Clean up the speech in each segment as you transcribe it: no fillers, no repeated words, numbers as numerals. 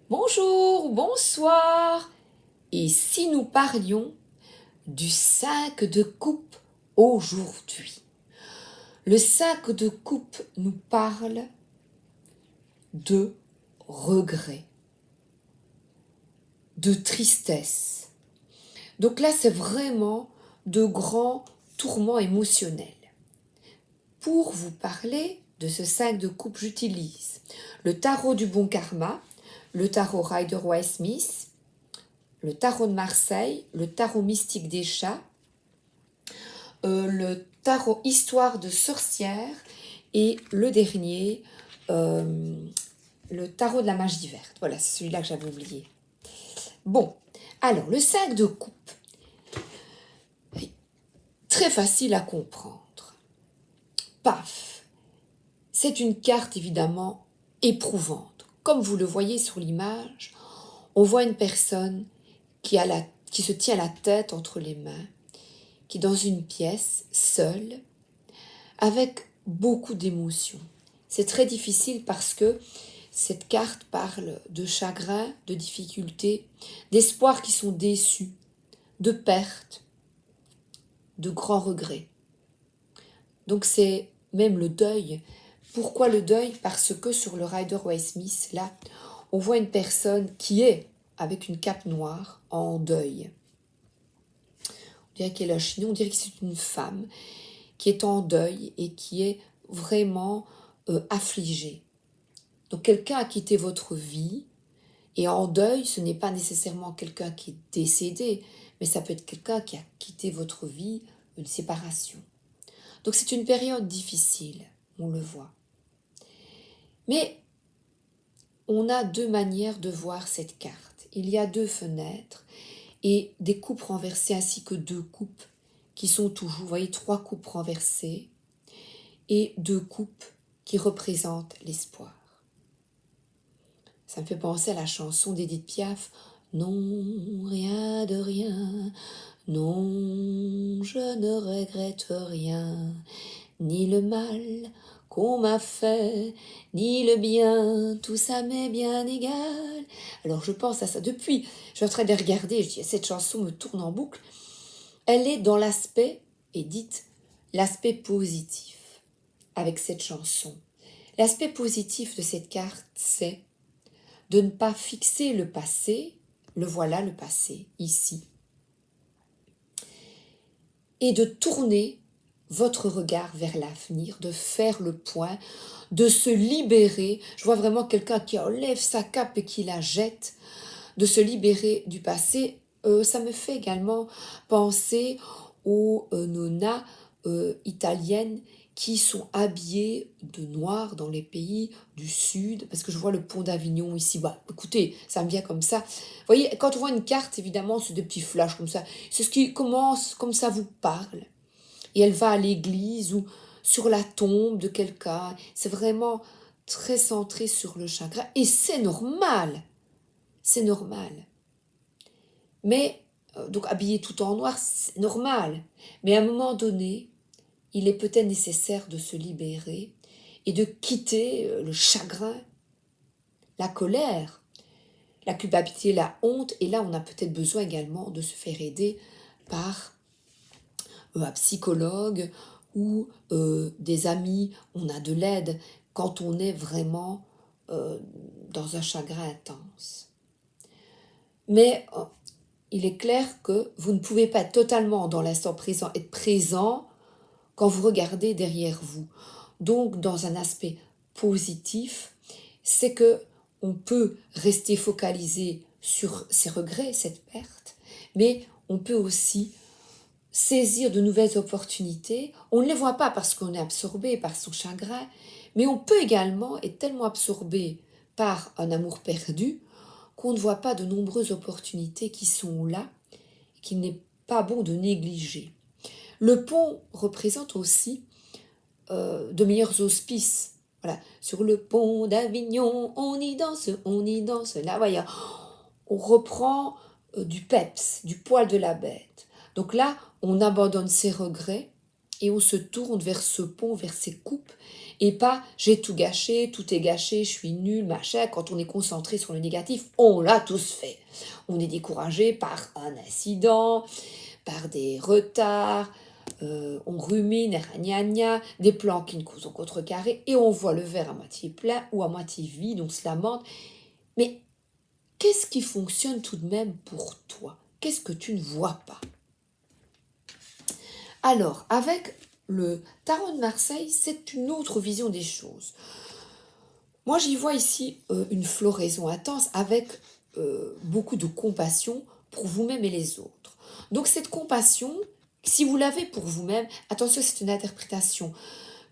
Bonjour, bonsoir. Et si nous parlions du sac de coupe aujourd'hui? Le sac de coupe nous parle de regret, de tristesse. Donc là, c'est vraiment de grands tourments émotionnels. Pour vous parler de ce sac de coupe, j'utilise le tarot du bon karma, le tarot Rider-Waite-Smith, le tarot de Marseille, le tarot mystique des chats, le tarot histoire de sorcière et le dernier, le tarot de la magie verte. Voilà, c'est celui-là que j'avais oublié. Bon, alors le sac de coupe, très facile à comprendre. Paf, c'est une carte évidemment éprouvante. Comme vous le voyez sur l'image, on voit une personne qui se tient la tête entre les mains, qui est dans une pièce, seule, avec beaucoup d'émotions. C'est très difficile parce que cette carte parle de chagrin, de difficultés, d'espoirs qui sont déçus, de pertes, de grands regrets. Donc c'est même le deuil. Pourquoi le deuil? Parce que sur le Rider-Waite-Smith, là, on voit une personne qui est avec une cape noire en deuil. On dirait qu'elle est chinée, on dirait que c'est une femme qui est en deuil et qui est vraiment affligée. Donc quelqu'un a quitté votre vie, et en deuil, ce n'est pas nécessairement quelqu'un qui est décédé, mais ça peut être quelqu'un qui a quitté votre vie, une séparation. Donc c'est une période difficile, on le voit. Mais on a deux manières de voir cette carte. Il y a deux fenêtres et des coupes renversées ainsi que deux coupes qui sont toujours, vous voyez, trois coupes renversées et deux coupes qui représentent l'espoir. Ça me fait penser à la chanson d'Édith Piaf. Non, rien de rien, non, je ne regrette rien, ni le mal qu'on m'a fait, ni le bien, tout ça m'est bien égal. Alors je pense à ça depuis, je suis en train de regarder, je dis, cette chanson me tourne en boucle. Elle est dans l'aspect, Édith, l'aspect positif avec cette chanson. L'aspect positif de cette carte, c'est de ne pas fixer le passé, le voilà le passé, ici, et de tourner votre regard vers l'avenir, de faire le point, de se libérer. Je vois vraiment quelqu'un qui enlève sa cape et qui la jette, de se libérer du passé. Ça me fait également penser aux nonas italiennes qui sont habillées de noir dans les pays du Sud, parce que je vois le pont d'Avignon ici. Bah, écoutez, ça me vient comme ça. Vous voyez, quand on voit une carte, évidemment, c'est des petits flashs comme ça. C'est ce qui commence, comme ça vous parle. Et elle va à l'église ou sur la tombe de quelqu'un. C'est vraiment très centré sur le chagrin. Et c'est normal. C'est normal. Mais, donc habillé tout en noir, c'est normal. Mais à un moment donné, il est peut-être nécessaire de se libérer et de quitter le chagrin, la colère, la culpabilité, la honte. Et là, on a peut-être besoin également de se faire aider par un psychologue ou des amis. On a de l'aide quand on est vraiment dans un chagrin intense. Mais il est clair que vous ne pouvez pas être totalement dans l'instant présent, être présent quand vous regardez derrière vous. Donc, dans un aspect positif, c'est que on peut rester focalisé sur ses regrets, cette perte, mais on peut aussi saisir de nouvelles opportunités. On ne les voit pas parce qu'on est absorbé par son chagrin, mais on peut également être tellement absorbé par un amour perdu qu'on ne voit pas de nombreuses opportunités qui sont là, qu'il n'est pas bon de négliger. Le pont représente aussi de meilleurs auspices. Voilà. Sur le pont d'Avignon, on y danse, on y danse. Là, voyez, on reprend du peps, du poil de la bête. Donc là, on abandonne ses regrets et on se tourne vers ce pont, vers ces coupes. et pas j'ai tout gâché, tout est gâché, je suis nul, machin. Quand on est concentré sur le négatif, on l'a tous fait. On est découragé par un incident, par des retards, on rumine, gna gna, des plans qui ne sont contrecarrés, et on voit le verre à moitié plein ou à moitié vide, on se lamente. Mais qu'est-ce qui fonctionne tout de même pour toi? Qu'est-ce que tu ne vois pas? Alors, avec le tarot de Marseille, c'est une autre vision des choses. Moi, j'y vois ici une floraison intense avec beaucoup de compassion pour vous-même et les autres. Donc, cette compassion, si vous l'avez pour vous-même, attention, c'est une interprétation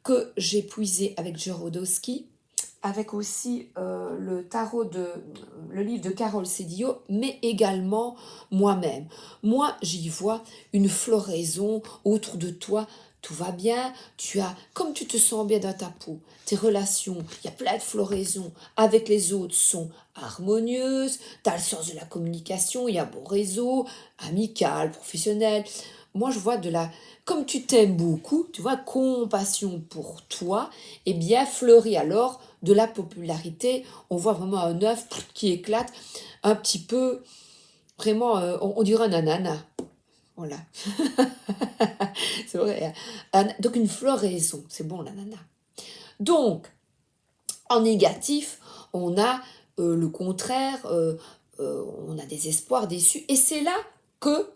que j'ai puisée avec Jorodowski, avec aussi le livre de Carole Sédillo, mais également moi-même. Moi, j'y vois une floraison autour de toi. Tout va bien, comme tu te sens bien dans ta peau, tes relations, il y a plein de floraisons avec les autres sont harmonieuses, tu as le sens de la communication, il y a un bon réseau, amical, professionnel. Moi, je vois comme tu t'aimes beaucoup, tu vois, compassion pour toi, et bien fleurit alors de la popularité. On voit vraiment un œuf qui éclate un petit peu, vraiment, on dirait un ananas. Voilà. C'est vrai. Donc une floraison, c'est bon l'ananas. Donc, en négatif, on a le contraire, on a des espoirs déçus. Et c'est là que,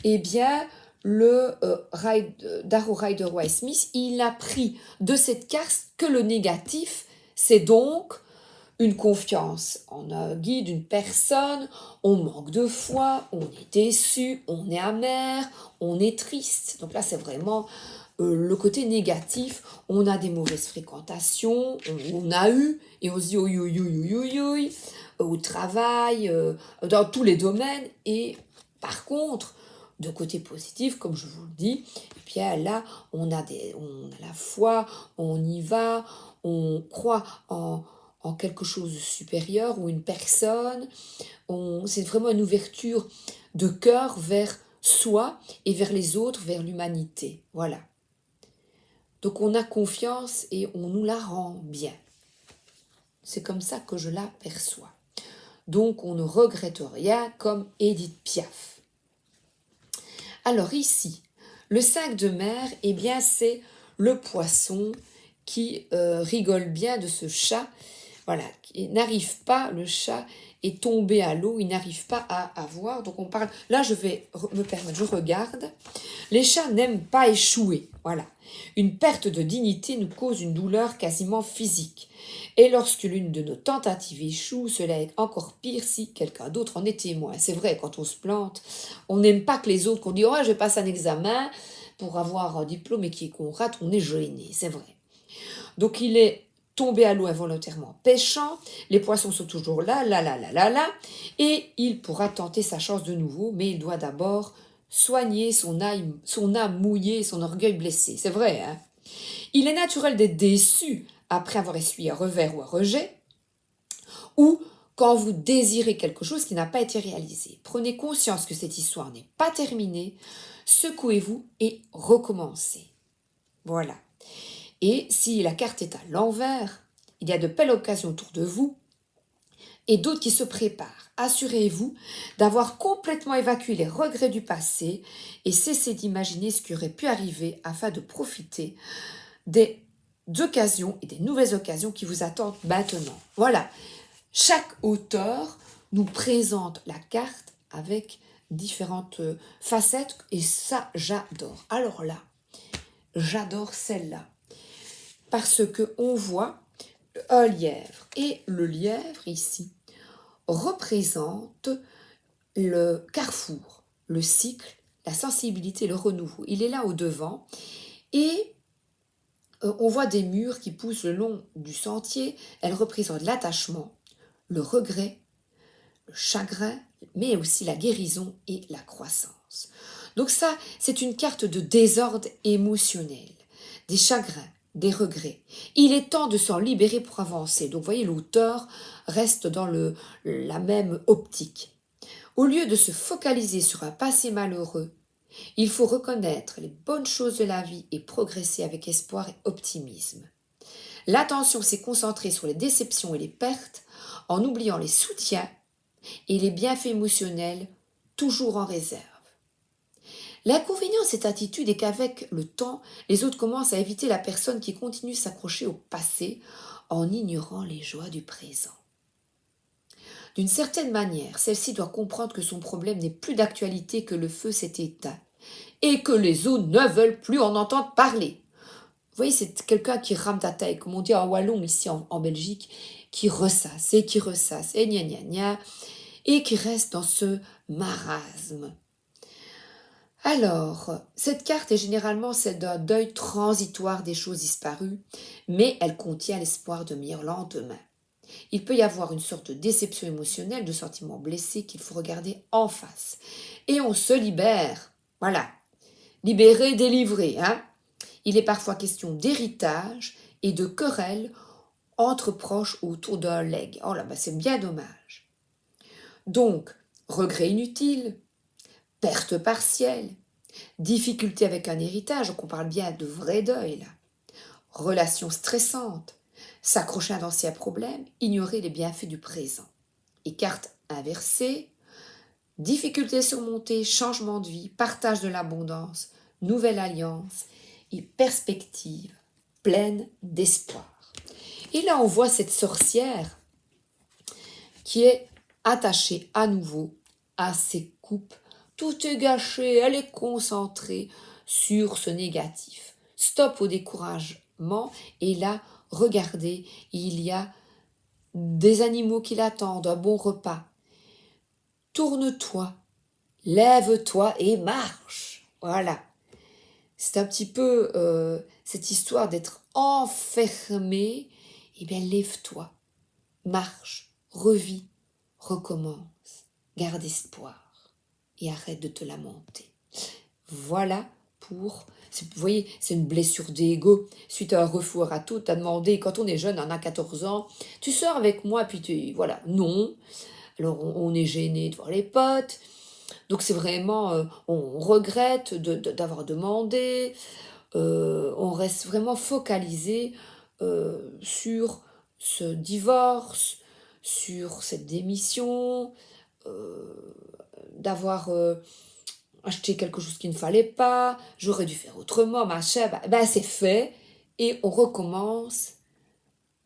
eh bien, Darrow Rider-Waite Smith, il a pris de cette carte que le négatif, c'est donc une confiance en un guide, une personne, on manque de foi, on est déçu, on est amer, on est triste. Donc là, c'est vraiment le côté négatif. On a des mauvaises fréquentations, on a eu, et on se dit oui, oui, oui, oui, oui, au travail, dans tous les domaines. Et par contre, de côté positif, comme je vous le dis, et puis là, on a la foi, on y va, on croit en quelque chose de supérieur ou une personne. C'est vraiment une ouverture de cœur vers soi et vers les autres, vers l'humanité. Voilà. Donc on a confiance et on nous la rend bien. C'est comme ça que je la perçois. Donc on ne regrette rien comme Edith Piaf. Alors ici, le 5 de mer, eh bien c'est le poisson qui rigole bien de ce chat. Voilà, il n'arrive pas, le chat est tombé à l'eau, il n'arrive pas à avoir. Donc on parle, là je vais me permettre, je regarde. Les chats n'aiment pas échouer, voilà. Une perte de dignité nous cause une douleur quasiment physique. Et lorsque l'une de nos tentatives échoue, cela est encore pire si quelqu'un d'autre en est témoin. C'est vrai, quand on se plante, on n'aime pas que les autres, qu'on dit « Oh, je passe un examen pour avoir un diplôme et qu'on rate », on est gêné, c'est vrai. Donc il est tombé à l'eau involontairement pêchant, les poissons sont toujours là, et il pourra tenter sa chance de nouveau, mais il doit d'abord soigner son âme mouillée et son orgueil blessé. C'est vrai, hein? Il est naturel d'être déçu après avoir essuyé un revers ou un rejet, ou quand vous désirez quelque chose qui n'a pas été réalisé. Prenez conscience que cette histoire n'est pas terminée, secouez-vous et recommencez. Voilà. Et si la carte est à l'envers, il y a de belles occasions autour de vous et d'autres qui se préparent. Assurez-vous d'avoir complètement évacué les regrets du passé et cessez d'imaginer ce qui aurait pu arriver afin de profiter des occasions et des nouvelles occasions qui vous attendent maintenant. Voilà, chaque auteur nous présente la carte avec différentes facettes et ça, j'adore. Alors là, j'adore celle-là parce qu'on voit un lièvre et le lièvre ici représente le carrefour, le cycle, la sensibilité, le renouveau. Il est là au devant et on voit des murs qui poussent le long du sentier. Elles représentent l'attachement, le regret, le chagrin, mais aussi la guérison et la croissance. Donc ça, c'est une carte de désordre émotionnel, des chagrins, des regrets. Il est temps de s'en libérer pour avancer. Donc vous voyez, l'auteur reste dans la même optique. Au lieu de se focaliser sur un passé malheureux, il faut reconnaître les bonnes choses de la vie et progresser avec espoir et optimisme. L'attention s'est concentrée sur les déceptions et les pertes en oubliant les soutiens et les bienfaits émotionnels toujours en réserve. L'inconvénient de cette attitude est qu'avec le temps, les autres commencent à éviter la personne qui continue de s'accrocher au passé en ignorant les joies du présent. D'une certaine manière, celle-ci doit comprendre que son problème n'est plus d'actualité, que le feu s'est éteint et que les autres ne veulent plus en entendre parler. Vous voyez, c'est quelqu'un qui rame ta taille, comme on dit en wallon ici en Belgique, qui ressasse et gna gna gna, et qui reste dans ce marasme. Alors, cette carte est généralement celle d'un deuil transitoire des choses disparues, mais elle contient l'espoir de meilleurs lendemains. Il peut y avoir une sorte de déception émotionnelle, de sentiments blessés qu'il faut regarder en face. Et on se libère. Voilà. Libéré, délivré. Hein? Il est parfois question d'héritage et de querelles entre proches autour d'un legs. Oh là, c'est bien dommage. Donc, regret inutile, perte partielle, difficulté avec un héritage, donc on parle bien de vrai deuil là, relation stressante, s'accrocher à d'anciens problèmes, ignorer les bienfaits du présent. Et carte inversée, difficulté surmontée, changement de vie, partage de l'abondance, nouvelle alliance et perspective pleine d'espoir. Et là on voit cette sorcière qui est attachée à nouveau à ses coupes. Tout est gâché, elle est concentrée sur ce négatif. Stop au découragement et là, regardez, il y a des animaux qui l'attendent, un bon repas. Tourne-toi, lève-toi et marche. Voilà. C'est un petit peu cette histoire d'être enfermé. Eh bien, lève-toi, marche, revis, recommence, garde espoir et arrête de te lamenter. Voilà pour... Vous voyez, c'est une blessure d'ego. Suite à un refus râteau, t'as demandé, quand on est jeune, on a 14 ans, tu sors avec moi, puis voilà, non. Alors on est gêné de voir les potes. Donc c'est vraiment, on regrette d'avoir demandé. On reste vraiment focalisé sur ce divorce, sur cette démission, d'avoir acheté quelque chose qu'il ne fallait pas, j'aurais dû faire autrement, machin, c'est fait, et on recommence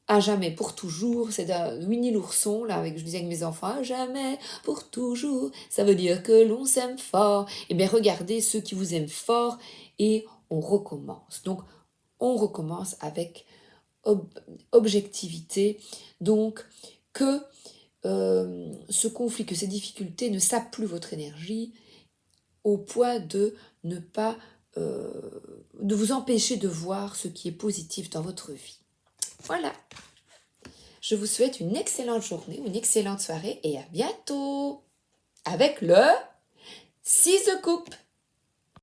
à jamais, pour toujours. C'est Winnie l'ourson, là, je disais avec mes enfants, à jamais, pour toujours, ça veut dire que l'on s'aime fort. Et bien regardez ceux qui vous aiment fort, et on recommence. Donc on recommence avec objectivité, donc que ce conflit, que ces difficultés ne sapent plus votre énergie au point de ne pas de vous empêcher de voir ce qui est positif dans votre vie. Voilà. Je vous souhaite une excellente journée, une excellente soirée et à bientôt avec le 6 de coupe.